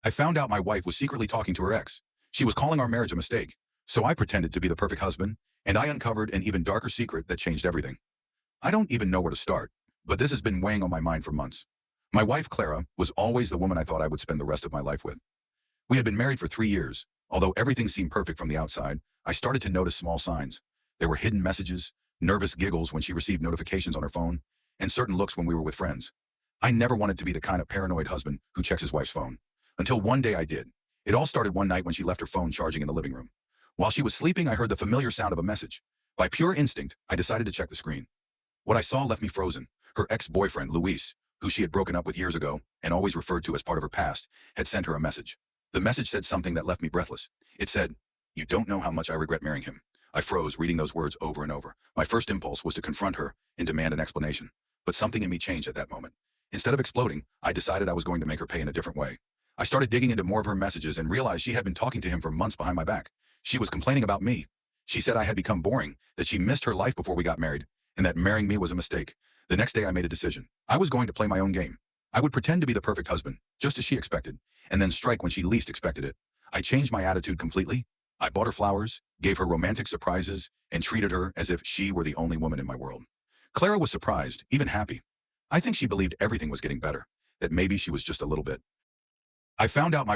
I found out my wife was secretly talking to her ex. She was calling our marriage a mistake. So I pretended to be the perfect husband, and I uncovered an even darker secret that changed everything. I don't even know where to start, but this has been weighing on my mind for months. My wife, Clara, was always the woman I thought I would spend the rest of my life with. We had been married for 3 years. Although everything seemed perfect from the outside, I started to notice small signs. There were hidden messages, nervous giggles when she received notifications on her phone, and certain looks when we were with friends. I never wanted to be the kind of paranoid husband who checks his wife's phone. Until one day I did. It all started one night when she left her phone charging in the living room. While she was sleeping, I heard the familiar sound of a message. By pure instinct, I decided to check the screen. What I saw left me frozen. Her ex-boyfriend, Luis, who she had broken up with years ago and always referred to as part of her past, had sent her a message. The message said something that left me breathless. It said, "You don't know how much I regret marrying him." I froze, reading those words over and over. My first impulse was to confront her and demand an explanation. But something in me changed at that moment. Instead of exploding, I decided I was going to make her pay in a different way. I started digging into more of her messages and realized she had been talking to him for months behind my back. She was complaining about me. She said I had become boring, that she missed her life before we got married, and that marrying me was a mistake. The next day I made a decision. I was going to play my own game. I would pretend to be the perfect husband, just as she expected, and then strike when she least expected it. I changed my attitude completely. I bought her flowers, gave her romantic surprises, and treated her as if she were the only woman in my world. Clara was surprised, even happy. I think she believed everything was getting better, that maybe she was just a little bit. I found out my